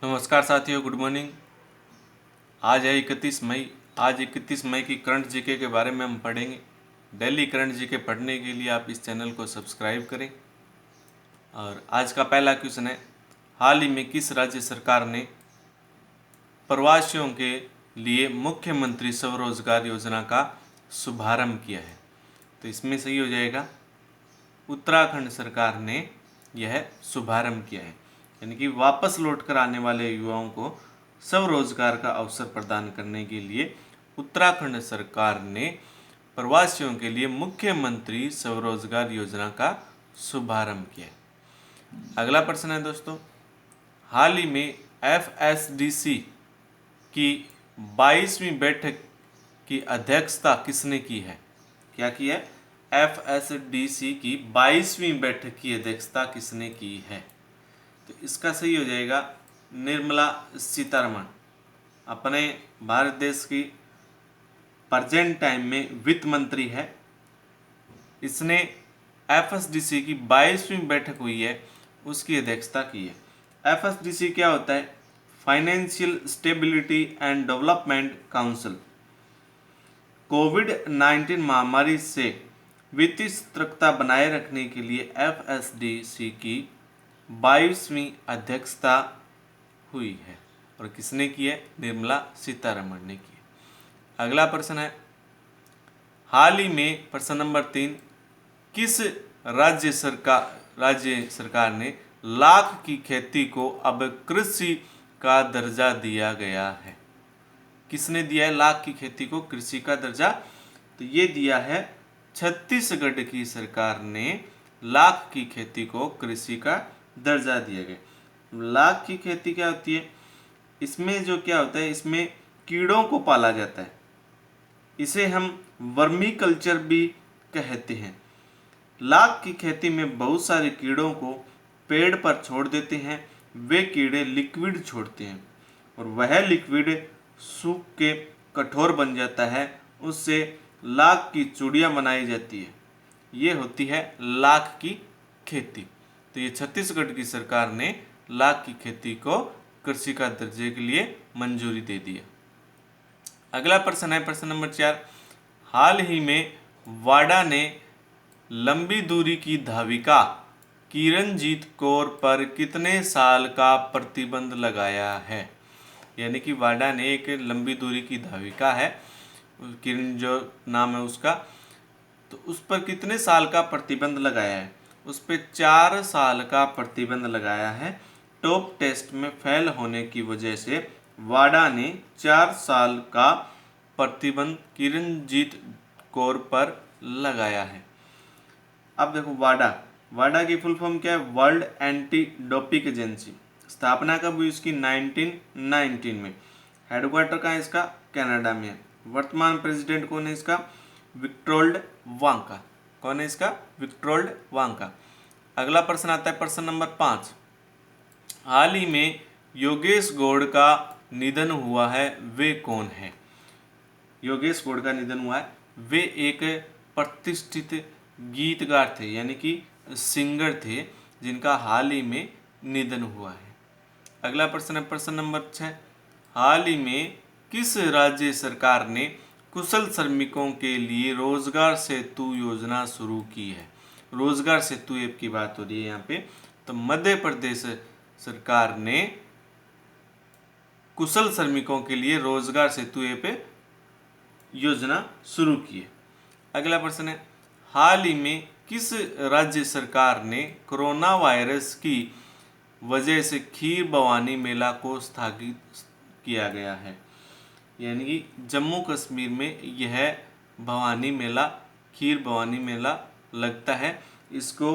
नमस्कार साथियों, good morning. आज है 31 मई। आज 31 मई की करंट जीके के बारे में हम पढ़ेंगे। डेली करंट जीके पढ़ने के लिए आप इस चैनल को सब्सक्राइब करें। और आज का पहला क्वेश्चन है, हाल ही में किस राज्य सरकार ने प्रवासियों के लिए मुख्यमंत्री स्वरोजगार योजना का शुभारंभ किया है? तो इसमें सही हो जाएगा, उत्तराखंड सरकार ने यह शुभारंभ किया है। यानी कि वापस लौटकर आने वाले युवाओं को स्वरोजगार का अवसर प्रदान करने के लिए उत्तराखंड सरकार ने प्रवासियों के लिए मुख्यमंत्री स्वरोजगार योजना का शुभारंभ किया है। अगला प्रश्न है दोस्तों, हाल ही में FSDC की 22वीं बैठक की अध्यक्षता किसने की है? क्या की है? FSDC की 22वीं बैठक की अध्यक्षता किसने की है? तो इसका सही हो जाएगा निर्मला सीतारमण। अपने भारत देश की प्रेजेंट टाइम में वित्त मंत्री है। इसने FSDC की 22वीं बैठक हुई है, उसकी अध्यक्षता की है। FSDC क्या होता है? Financial stability and development council. कोविड-19 महामारी से वित्तीय स्थिरता बनाए रखने के लिए FSDC की 22वीं अध्यक्षता हुई है। और किसने की है? निर्मला सीतारमण ने की है। अगला प्रश्न है, हाल ही में प्रश्न नंबर 3, किस राज्य सरकार ने लाख की खेती को अब कृषि का दर्जा दिया गया है? किसने दिया है लाख की खेती को कृषि का दर्जा? तो ये दिया है छत्तीसगढ़ की सरकार ने लाख की खेती को कृषि का दर्जा दिया गया। लाख की खेती क्या होती है? इसमें जो क्या होता है, इसमें कीड़ों को पाला जाता है। इसे हम वर्मी कल्चर भी कहते हैं। लाख की खेती में बहुत सारे कीड़ों को पेड़ पर छोड़ देते हैं। वे कीड़े लिक्विड छोड़ते हैं और वह लिक्विड सूख के कठोर बन जाता है। उससे लाख की चूड़ियाँ बनाई जाती है। ये होती है लाख की खेती। तो ये छत्तीसगढ़ की सरकार ने लाख की खेती को कृषि का दर्जे के लिए मंजूरी दे दी है। अगला प्रश्न है प्रश्न नंबर 4, हाल ही में वाडा ने लंबी दूरी की धाविका किरणजीत कौर पर कितने साल का प्रतिबंध लगाया है? यानी कि वाडा ने एक लंबी दूरी की धाविका है, किरण जो नाम है उसका, तो उस पर कितने साल का प्रतिबंध लगाया है? उस पर 4 साल का प्रतिबंध लगाया है। टॉप टेस्ट में फेल होने की वजह से वाडा ने 4 साल का प्रतिबंध किरणजीत कौर पर लगाया है। अब देखो, वाडा की फुल फॉर्म क्या है? World anti doping agency. स्थापना कब हुई इसकी? 1919 में। हेडक्वार्टर कहाँ है इसका? कनाडा में है। वर्तमान प्रेसिडेंट कौन है इसका? विक्टोर्ड वांका। कौन है इसका? विक्टोर्ड वांका। अगला प्रश्न आता है प्रश्न नंबर 5, हाल ही में योगेश गौड़ का निधन हुआ है, वे कौन है? योगेश गौड़ का निधन हुआ है। वे एक प्रतिष्ठित गीतकार थे, यानी कि सिंगर थे, जिनका हाल ही में निधन हुआ है। अगला प्रश्न है प्रश्न नंबर 6, हाल ही में किस राज्य सरकार ने कुशल श्रमिकों के लिए रोजगार सेतु योजना शुरू की है? रोजगार सेतु ऐप की बात हो रही है यहाँ पे। तो मध्य प्रदेश सरकार ने कुशल श्रमिकों के लिए रोजगार सेतु ऐप योजना शुरू की है। अगला प्रश्न है, हाल ही में किस राज्य सरकार ने कोरोना वायरस की वजह से खीर भवानी मेला को स्थगित किया गया है? यानी कि जम्मू कश्मीर में यह भवानी मेला, खीर भवानी मेला लगता है। इसको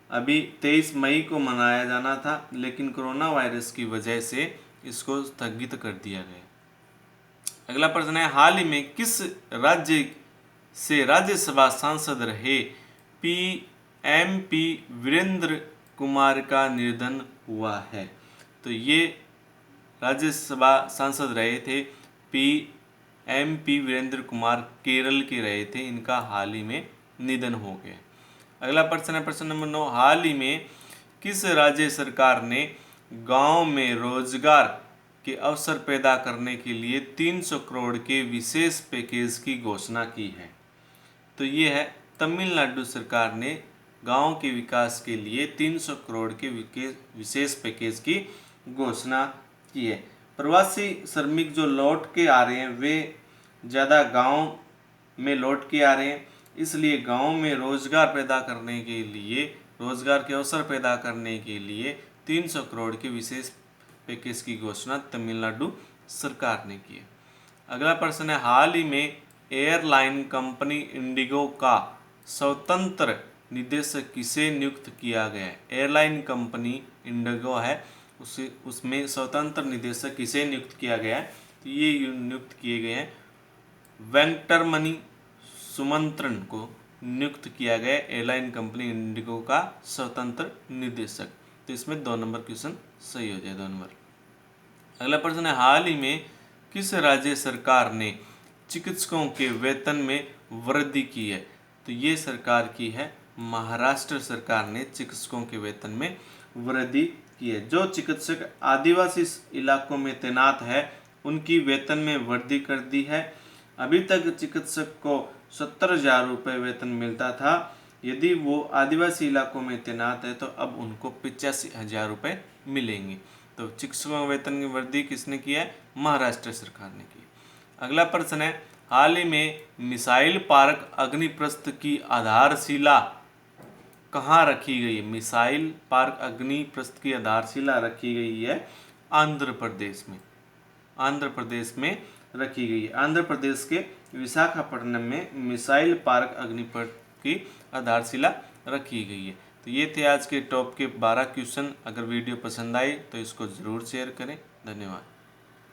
अभी 23 मई को मनाया जाना था, लेकिन कोरोना वायरस की वजह से इसको स्थगित कर दिया गया। अगला प्रश्न है, हाल ही में किस राज्य से राज्यसभा सांसद रहे MP वीरेंद्र कुमार का निधन हुआ है? तो ये राज्यसभा सांसद रहे थे MP वीरेंद्र कुमार, केरल के रहे थे। इनका हाल ही में निधन हो गया। अगला प्रश्न है प्रश्न नंबर 9, हाल ही में किस राज्य सरकार ने गांव में रोजगार के अवसर पैदा करने के लिए 300 करोड़ के विशेष पैकेज की घोषणा की है। तो ये है तमिलनाडु सरकार ने गांव के विकास के लिए 300 करोड़ के विशेष पैकेज की घोषणा की है। प्रवासी श्रमिक जो लौट के आ रहे हैं वे ज़्यादा गांव में लौट के आ रहे हैं, इसलिए गांव में रोजगार पैदा करने के लिए, रोजगार के अवसर पैदा करने के लिए 300 करोड़ के विशेष पैकेज की घोषणा तमिलनाडु सरकार ने की है। अगला प्रश्न है, हाल ही में एयरलाइन कंपनी इंडिगो का स्वतंत्र निदेशक किसे नियुक्त किया गया है? एयरलाइन कंपनी इंडिगो है, उसमें स्वतंत्र निदेशक किसे नियुक्त किया गया है? तो ये नियुक्त किए गए हैं वेंकटरमणि सुमंत्रन को नियुक्त किया गया एयरलाइन कंपनी इंडिगो का स्वतंत्र निदेशक। तो इसमें 2 नंबर क्वेश्चन सही हो जाए, 2 नंबर। अगला प्रश्न है, हाल ही में किस राज्य सरकार ने चिकित्सकों के वेतन में वृद्धि की है? तो ये सरकार की है महाराष्ट्र सरकार ने चिकित्सकों के वेतन में वृद्धि की है। जो चिकित्सक आदिवासी इलाकों में तैनात है उनकी वेतन में वृद्धि कर दी है। अभी तक चिकित्सक को 70,000 रुपये वेतन मिलता था, यदि वो आदिवासी इलाकों में तैनात है तो अब उनको 85,000 रुपये मिलेंगे। तो चिकित्सकों के वेतन की वृद्धि किसने की है? महाराष्ट्र सरकार ने की। अगला प्रश्न है, हाल ही में मिसाइल पार्क अग्निप्रस्थ की आधारशिला कहाँ रखी गई है? मिसाइल पार्क अग्निप्रस्थ की आधारशिला रखी गई है आंध्र प्रदेश में। आंध्र प्रदेश में रखी गई है। आंध्र प्रदेश के विशाखापट्टनम में मिसाइल पार्क अग्निप्रस्थ की आधारशिला रखी गई है। तो ये थे आज के टॉप के 12 क्वेश्चन। अगर वीडियो पसंद आई तो इसको ज़रूर शेयर करें। धन्यवाद।